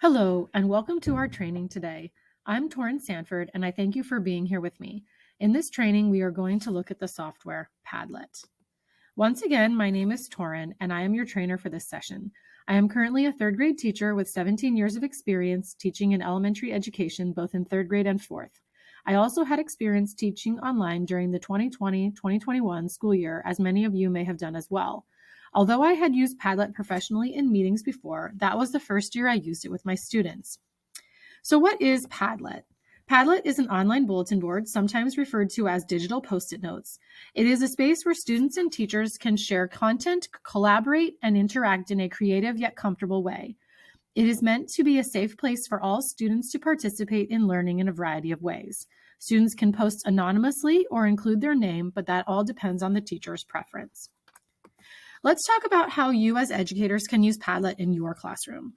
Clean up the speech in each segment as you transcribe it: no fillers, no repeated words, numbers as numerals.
Hello, and welcome to our training today. I'm Torrin Sanford, and I thank you for being here with me. In this training, we are going to look at the software Padlet. Once again, my name is Torrin, and I am your trainer for this session. I am currently a third grade teacher with 17 years of experience teaching in elementary education, both in third grade and fourth. I also had experience teaching online during the 2020-2021 school year, as many of you may have done as well. Although I had used Padlet professionally in meetings before, that was the first year I used it with my students. So what is Padlet? Padlet is an online bulletin board, sometimes referred to as digital post-it notes. It is a space where students and teachers can share content, collaborate, and interact in a creative yet comfortable way. It is meant to be a safe place for all students to participate in learning in a variety of ways. Students can post anonymously or include their name, but that all depends on the teacher's preference. Let's talk about how you as educators can use Padlet in your classroom.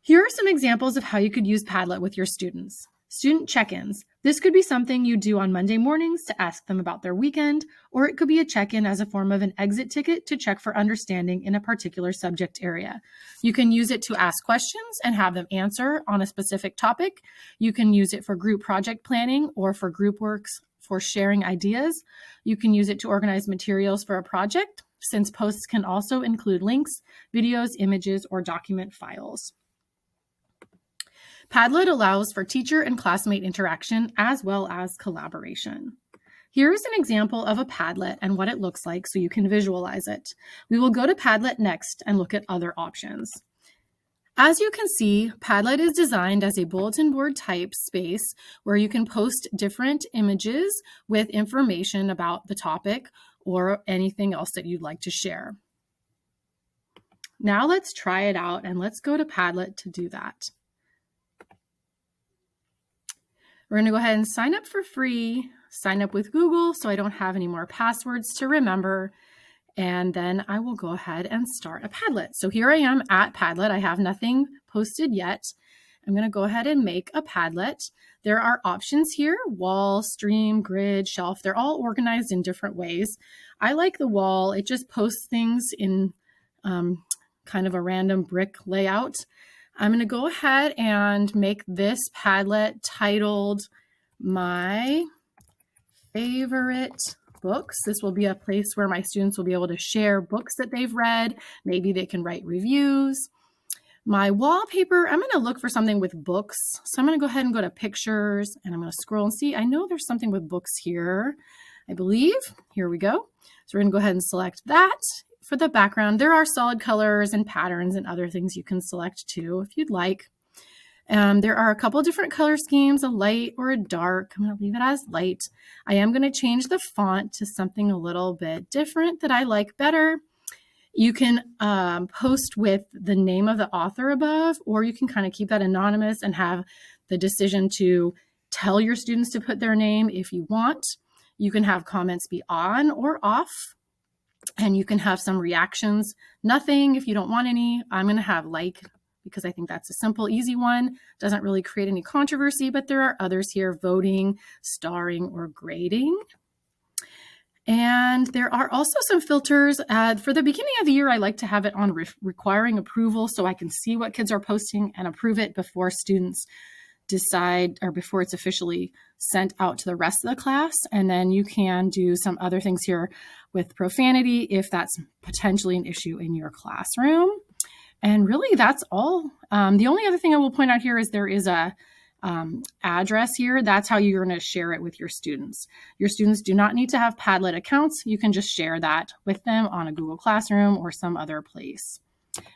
Here are some examples of how you could use Padlet with your students. Student check-ins. This could be something you do on Monday mornings to ask them about their weekend, or it could be a check-in as a form of an exit ticket to check for understanding in a particular subject area. You can use it to ask questions and have them answer on a specific topic. You can use it for group project planning or for group works for sharing ideas. You can use it to organize materials for a project, since posts can also include links, videos, images, or document files. Padlet allows for teacher and classmate interaction as well as collaboration. Here's an example of a Padlet and what it looks like so you can visualize it. We will go to Padlet next and look at other options. As you can see, Padlet is designed as a bulletin board type space where you can post different images with information about the topic or anything else that you'd like to share. Now let's try it out and let's go to Padlet to do that. We're going to go ahead and sign up for free, sign up with Google so I don't have any more passwords to remember, and then I will go ahead and start a Padlet. So here I am at Padlet. I have nothing posted yet. I'm going to go ahead and make a Padlet. There are options here: wall, stream, grid, shelf. They're all organized in different ways. I like the wall. It just posts things in kind of a random brick layout. I'm going to go ahead and make this Padlet titled My Favorite Books. This will be a place where my students will be able to share books that they've read. Maybe they can write reviews. My wallpaper, I'm going to look for something with books. So I'm going to go ahead and go to pictures and I'm going to scroll and see. I know there's something with books here, I believe. Here we go. So we're going to go ahead and select that. For the background, there are solid colors and patterns and other things you can select too if you'd like. There are a couple different color schemes, a light or a dark. I'm going to leave it as light. I am going to change the font to something a little bit different that I like better. You can post with the name of the author above, or you can kind of keep that anonymous and have the decision to tell your students to put their name if you want. You can have comments be on or off, and you can have some reactions. Nothing if you don't want any. I'm going to have like, because I think that's a simple, easy one. Doesn't really create any controversy, but there are others here: voting, starring, or grading. And there are also some filters. For the beginning of the year, I like to have it on requiring approval so I can see what kids are posting and approve it before students decide, or before it's officially sent out to the rest of the class. And then you can do some other things here with profanity if that's potentially an issue in your classroom. And really, that's all. The only other thing I will point out here is there is a address here. That's how you're going to share it with your students. Your students do not need to have Padlet accounts. You can just share that with them on a Google Classroom or some other place.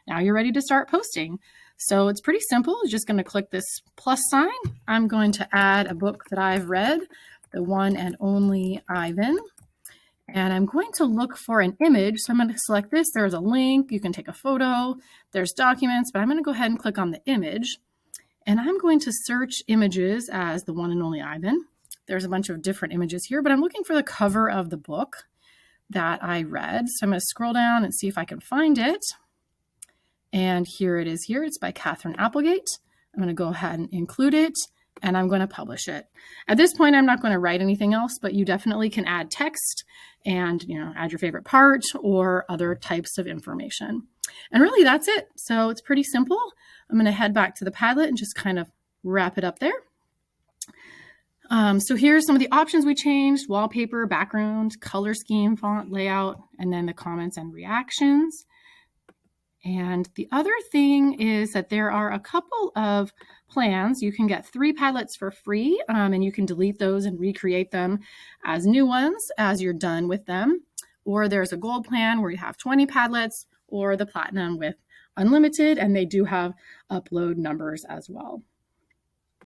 Now you're ready to start posting. So it's pretty simple. You're just going to click this plus sign. I'm going to add a book that I've read, The One and Only Ivan. And I'm going to look for an image. So I'm going to select this. There's a link. You can take a photo. There's documents, but I'm going to go ahead and click on the image. And I'm going to search images as The One and Only Ivan. There's a bunch of different images here, but I'm looking for the cover of the book that I read. So I'm going to scroll down and see if I can find it. And here it is here. It's by Catherine Applegate. I'm going to go ahead and include it. and I'm going to publish it. At this point, I'm not going to write anything else, but you definitely can add text and, add your favorite part or other types of information. And really that's it. So it's pretty simple. I'm going to head back to the Padlet and just kind of wrap it up there. So here's some of the options we changed: wallpaper, background, color scheme, font, layout, and then the comments and reactions. And the other thing is that there are a couple of plans. You can get 3 Padlets for free, and you can delete those and recreate them as new ones as you're done with them. Or there's a gold plan where you have 20 Padlets, or the platinum with unlimited, and they do have upload numbers as well.